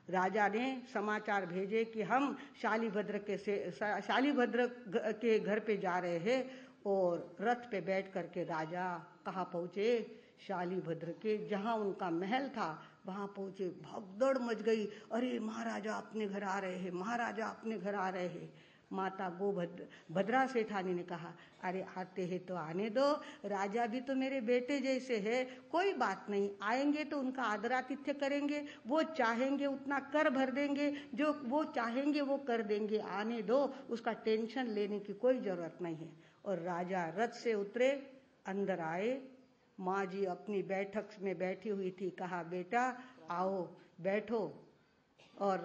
राजा ने समाचार भेजे कि हम शालीभद्र के घर पे जा रहे हैं, और रथ पे बैठ करके राजा कहाँ पहुंचे? शालीभद्र के जहां उनका महल था वहां पहुंचे। भगदड़ मच गई, अरे महाराजा अपने घर आ रहे हैं, महाराजा अपने घर आ रहे हैं। माता भद्रा सेठानी ने कहा, अरे आते हैं तो आने दो, राजा भी तो मेरे बेटे जैसे है, कोई बात नहीं, आएंगे तो उनका आदरातिथ्य करेंगे, वो चाहेंगे उतना कर भर देंगे, जो वो चाहेंगे वो कर देंगे, आने दो, उसका टेंशन लेने की कोई जरूरत नहीं है। और राजा रथ से उतरे, अंदर आए। माँ जी अपनी बैठक में बैठी हुई थी, कहा बेटा आओ बैठो। और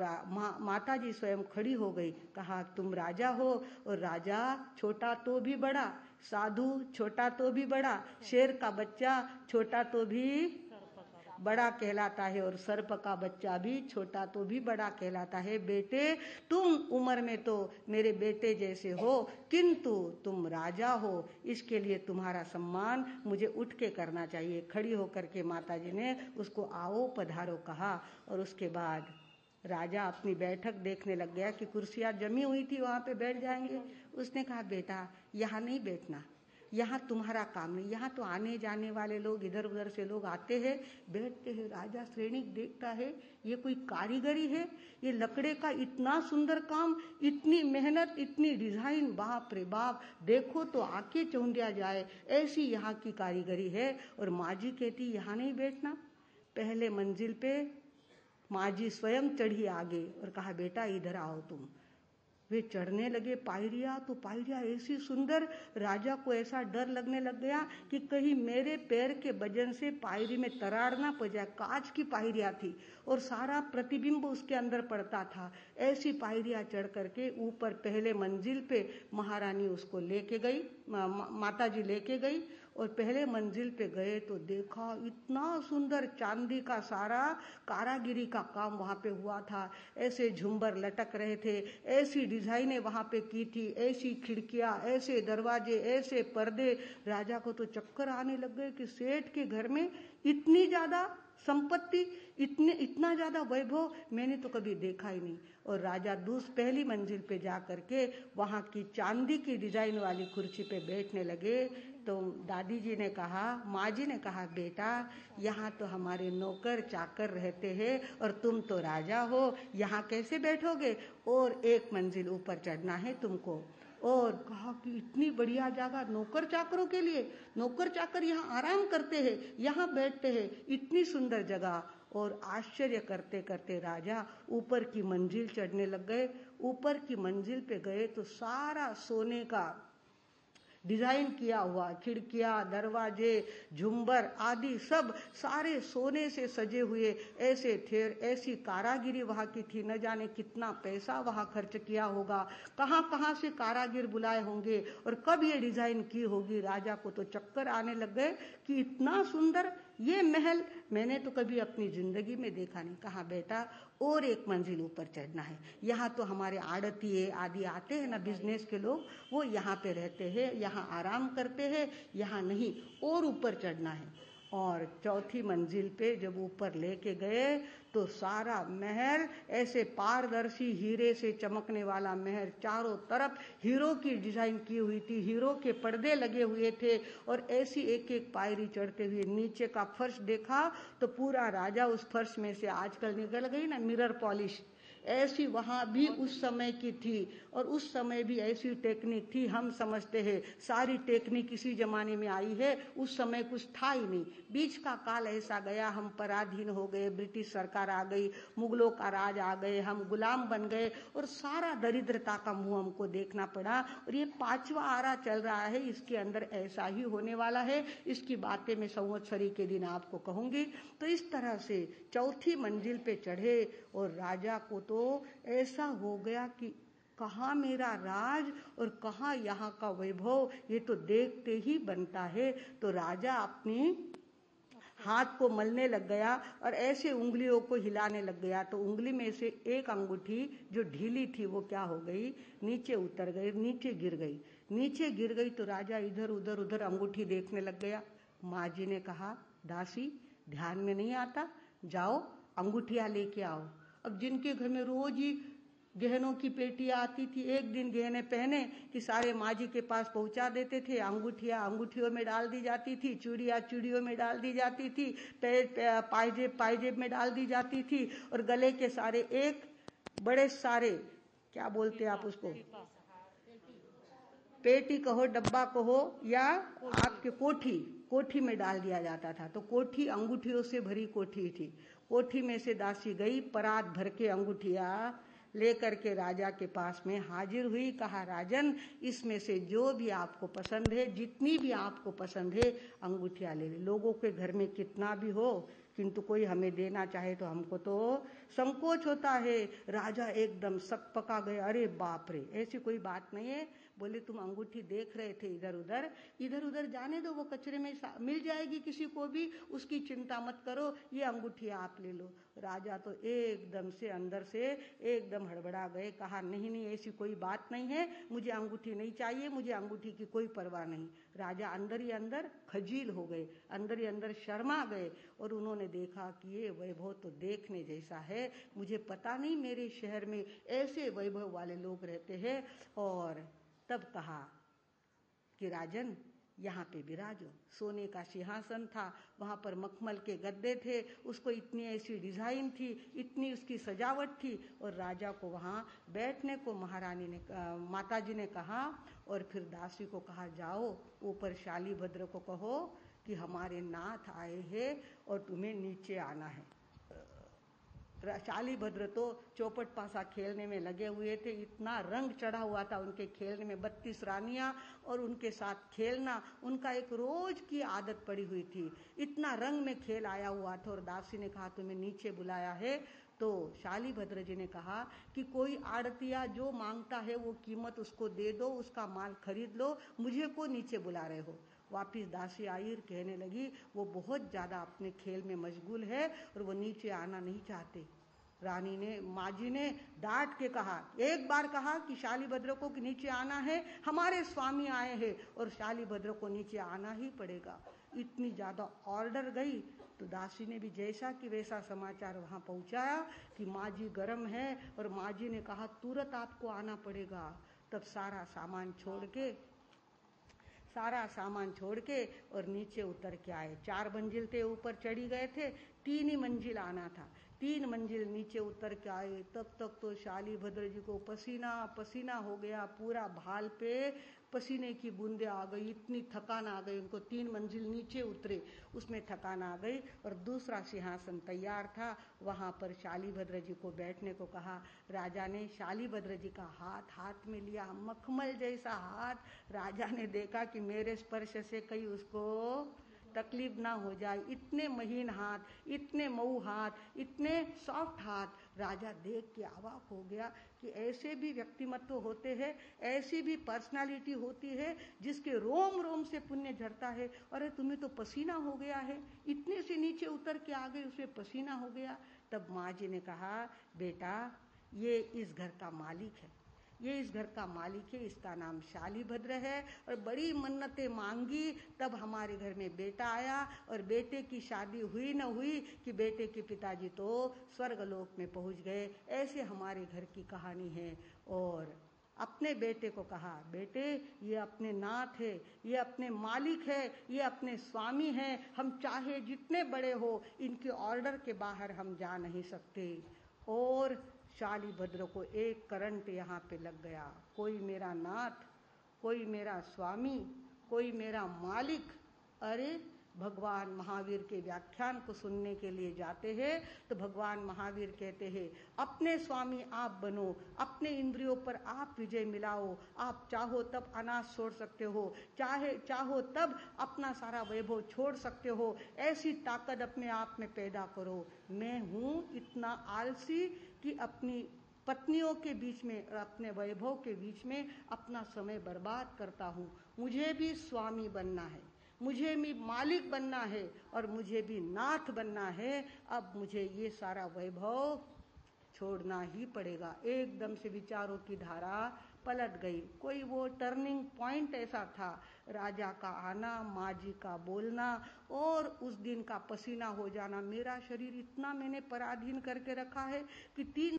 माता जी स्वयं खड़ी हो गई, कहा तुम राजा हो, और राजा छोटा तो भी बड़ा, साधु छोटा तो भी बड़ा, शेर का बच्चा छोटा तो भी बड़ा कहलाता है, और सर्प का बच्चा भी छोटा तो भी बड़ा कहलाता है। बेटे तुम उम्र में तो मेरे बेटे जैसे हो, किंतु तुम राजा हो, इसके लिए तुम्हारा सम्मान मुझे उठ के करना चाहिए। खड़ी होकर के माता जी ने उसको आओ पधारो कहा, और उसके बाद राजा अपनी बैठक देखने लग गया कि कुर्सियां जमी हुई थी, वहां पे बैठ जाएंगे। उसने कहा बेटा यहाँ नहीं बैठना, यहाँ तुम्हारा काम नहीं, यहाँ तो आने जाने वाले लोग, इधर उधर से लोग आते हैं बैठते हैं। राजा श्रेणिक देखता है, ये कोई कारीगरी है? ये लकड़े का इतना सुंदर काम, इतनी मेहनत, इतनी डिजाइन, बाप रे बाप, देखो तो आके चौंधिया जाए, ऐसी यहाँ की कारीगरी है। और माँ जी कहती यहाँ नहीं बैठना। पहले मंजिल पे माँ जी स्वयं चढ़ी आगे और कहा बेटा इधर आओ तुम। वे चढ़ने लगे पायरिया, तो पायरिया ऐसी सुंदर, राजा को ऐसा डर लगने लग गया कि कहीं मेरे पैर के वजन से पायरी में तरार ना पड़ जाए। कांच की पायरिया थी और सारा प्रतिबिंब उसके अंदर पड़ता था। ऐसी पायरिया चढ़ करके ऊपर पहले मंजिल पे महारानी उसको लेके गई, माता जी लेके गई। और पहले मंजिल पे गए तो देखा इतना सुंदर चांदी का सारा कारागिरी का काम वहां पे हुआ था। ऐसे झुंबर लटक रहे थे, ऐसी डिजाइनें वहां पे की थी, ऐसी खिड़कियां, ऐसे दरवाजे, ऐसे पर्दे। राजा को तो चक्कर आने लग गए कि सेठ के घर में इतनी ज्यादा संपत्ति, इतना ज्यादा वैभव मैंने तो कभी देखा ही नहीं। और राजा पहली मंजिल पे जा करके वहां की चांदी की डिजाइन वाली कुर्सी पे बैठने लगे। तो दादी जी ने कहा, माँ जी ने कहा बेटा यहाँ तो हमारे नौकर चाकर रहते हैं और तुम तो राजा हो, यहाँ कैसे बैठोगे? और एक मंजिल ऊपर चढ़ना है तुमको। और कहा कि इतनी बढ़िया जगह नौकर चाकरों के लिए, नौकर चाकर यहाँ आराम करते हैं, यहाँ बैठते हैं, इतनी सुंदर जगह। और आश्चर्य करते करते राजा ऊपर की मंजिल चढ़ने लग गए। ऊपर की मंजिल पे गए तो सारा सोने का डिजाइन किया हुआ, खिड़कियां, दरवाजे, झुंबर आदि सब सारे सोने से सजे हुए ऐसे थे। ऐसी कारागिरी वहां की थी, न जाने कितना पैसा वहां खर्च किया होगा, कहां कहां से कारागिर बुलाए होंगे और कब ये डिजाइन की होगी। राजा को तो चक्कर आने लग गए कि इतना सुंदर ये महल मैंने तो कभी अपनी जिंदगी में देखा नहीं। कहा बेटा और एक मंजिल ऊपर चढ़ना है, यहाँ तो हमारे आड़तीये आदि आते हैं ना, बिजनेस के लोग, वो यहाँ पे रहते हैं, यहाँ आराम करते हैं, यहाँ नहीं, और ऊपर चढ़ना है। और चौथी मंजिल पे जब ऊपर लेके गए तो सारा महल ऐसे पारदर्शी हीरे से चमकने वाला महल, चारों तरफ हीरो की डिजाइन की हुई थी, हीरो के पर्दे लगे हुए थे। और ऐसी एक एक पायरी चढ़ते हुए नीचे का फर्श देखा तो पूरा राजा उस फर्श में से, आजकल निकल गई ना मिरर पॉलिश, ऐसी वहां भी उस समय की थी। और उस समय भी ऐसी टेक्निक थी। हम समझते हैं सारी टेक्निक इसी जमाने में आई है, उस समय कुछ था ही नहीं। बीच का काल ऐसा गया, हम पराधीन हो गए, ब्रिटिश सरकार आ गई, मुगलों का राज आ गए, हम गुलाम बन गए और सारा दरिद्रता का मुंह हमको देखना पड़ा। और ये 5वां आरा चल रहा है, इसके अंदर ऐसा ही होने वाला है। इसकी बातें मैं संवत्सरी के दिन आपको कहूंगी। तो इस तरह से चौथी मंजिल पे चढ़े और राजा को तो ऐसा हो गया कि कहाँ मेरा राज और कहाँ यहाँ का वैभव, ये तो देखते ही बनता है। तो राजा अपनी हाथ को मलने लग गया और ऐसे उंगलियों को हिलाने लग गया। तो उंगली में से एक अंगूठी जो ढीली थी वो क्या हो गई, नीचे उतर गई, नीचे गिर गई। नीचे गिर गई तो राजा इधर उधर अंगूठी देखने लग गया। माँ जी ने कहा दासी ध्यान में नहीं आता, जाओ अंगूठियां लेके आओ। अब जिनके घर में रोज ही गहनों की पेटियां आती थी, एक दिन गहने पहने कि सारे माँ जी के पास पहुंचा देते थे। अंगूठियां अंगूठियों में डाल दी जाती थी, चूड़ियां चूड़ियों में डाल दी जाती थी, पायजेब पायजेब में डाल दी जाती थी, और गले के सारे एक बड़े सारे, क्या बोलते हैं आप उसको, पेटी कहो, डब्बा कहो, या आपके कोठी, कोठी में डाल दिया जाता था। तो कोठी अंगूठियों से भरी कोठी थी। कोठी में से दासी गई, परात भर के अंगूठियां लेकर के राजा के पास में हाजिर हुई। कहा, राजन, इसमें से जो भी आपको पसंद है, जितनी भी आपको पसंद है, अंगूठियां ले ले। लोगों के घर में कितना भी हो, किंतु कोई हमें देना चाहे तो हमको तो संकोच होता है। राजा एकदम सक पका गए। अरे बाप रे, ऐसी कोई बात नहीं है। बोले, तुम अंगूठी देख रहे थे इधर उधर, इधर उधर जाने दो, वो कचरे में मिल जाएगी किसी को भी, उसकी चिंता मत करो, ये अंगूठी आप ले लो। राजा तो एकदम से अंदर से एकदम हड़बड़ा गए। कहा, नहीं नहीं, ऐसी कोई बात नहीं है, मुझे अंगूठी नहीं चाहिए, मुझे अंगूठी की कोई परवाह नहीं। राजा अंदर ही अंदर खजील हो गए, अंदर ही अंदर शर्मा गए, और उन्होंने देखा कि ये वैभव तो देखने जैसा है, मुझे पता नहीं मेरे शहर में ऐसे वैभव वाले लोग रहते हैं। और तब कहा कि राजन, यहाँ पे विराजो। सोने का सिंहासन था, वहां पर मखमल के गद्दे थे, उसको इतनी ऐसी डिजाइन थी, इतनी उसकी सजावट थी, और राजा को वहां बैठने को महारानी ने, माता जी ने कहा। और फिर दासी को कहा, जाओ ऊपर शालीभद्र को कहो कि हमारे नाथ आए हैं और तुम्हें नीचे आना है। शालीभद्र तो चौपट पासा खेलने में लगे हुए थे, इतना रंग चढ़ा हुआ था उनके खेलने में। 32 रानियां और उनके साथ खेलना उनका एक रोज की आदत पड़ी हुई थी, इतना रंग में खेल आया हुआ था। और दासी ने कहा, तुम्हें नीचे बुलाया है। तो शालीभद्र जी ने कहा कि कोई आड़तिया जो मांगता है वो कीमत उसको दे दो, उसका माल खरीद लो, मुझे को नीचे बुला रहे हो। वापिस दासी आई और कहने लगी, वो बहुत ज्यादा अपने खेल में मशगूल है और वो नीचे आना नहीं चाहते। रानी ने, माँ जी ने डांट के कहा, एक बार कहा कि शालीभद्र को कि नीचे आना है, हमारे स्वामी आए हैं और शालीभद्र को नीचे आना ही पड़ेगा। इतनी ज्यादा ऑर्डर गई। तो दासी ने भी जैसा कि वैसा समाचार वहां पहुंचाया कि माँ जी गर्म है, और माँ जी ने कहा, तुरंत आपको आना पड़ेगा। तब सारा सामान छोड़ के और नीचे उतर के आए। 4 मंजिल थे, ऊपर चढ़ी गए थे, 3 ही मंजिल आना था। 3 मंजिल नीचे उतर के आए। तब तक तो शालीभद्र जी को पसीना पसीना हो गया, पूरा भाल पे पसीने की बूंदे आ गई, इतनी थकान आ गई उनको। 3 मंजिल नीचे उतरे, उसमें थकान आ गई। और दूसरा सिंहासन तैयार था, वहां पर शालीभद्र जी को बैठने को कहा। राजा ने शालीभद्र जी का हाथ में लिया, मखमल जैसा हाथ। राजा ने देखा कि मेरे स्पर्श से कहीं उसको तकलीफ ना हो जाए, इतने महीन हाथ, इतने मऊ हाथ, इतने सॉफ्ट हाथ। राजा देख के अवाक हो गया कि ऐसे भी व्यक्तिमत्व होते हैं, ऐसी भी पर्सनालिटी होती है जिसके रोम रोम से पुण्य झरता है। अरे तुम्हें तो पसीना हो गया है, इतने से नीचे उतर के आ गए, उसमें पसीना हो गया। तब माँ जी ने कहा, बेटा, ये इस घर का मालिक है, ये इस घर का मालिक है, इसका नाम शालीभद्र है। और बड़ी मन्नतें मांगी, तब हमारे घर में बेटा आया। और बेटे की शादी हुई न हुई कि बेटे के पिताजी तो स्वर्गलोक में पहुंच गए। ऐसे हमारे घर की कहानी है। और अपने बेटे को कहा, बेटे, ये अपने नाथ है, ये अपने मालिक है, ये अपने स्वामी हैं, हम चाहे जितने बड़े हो, इनके ऑर्डर के बाहर हम जा नहीं सकते। और शालीभद्र को एक करंट यहाँ पे लग गया, कोई मेरा नाथ, कोई मेरा स्वामी, कोई मेरा मालिक। अरे भगवान महावीर के व्याख्यान को सुनने के लिए जाते हैं तो भगवान महावीर कहते हैं, अपने स्वामी आप बनो, अपने इंद्रियों पर आप विजय मिलाओ। आप चाहो तब अनाज छोड़ सकते हो, चाहो तब अपना सारा वैभव छोड़ सकते हो। ऐसी ताकत अपने आप में पैदा करो। मैं हूँ इतना आलसी कि अपनी पत्नियों के बीच में और अपने वैभव के बीच में अपना समय बर्बाद करता हूँ। मुझे भी स्वामी बनना है, मुझे भी मालिक बनना है, और मुझे भी नाथ बनना है। अब मुझे ये सारा वैभव छोड़ना ही पड़ेगा। एकदम से विचारों की धारा पलट गई। कोई वो टर्निंग पॉइंट ऐसा था, राजा का आना, माँ जी का बोलना और उस दिन का पसीना हो जाना। मेरा शरीर इतना मैंने पराधीन करके रखा है कि 3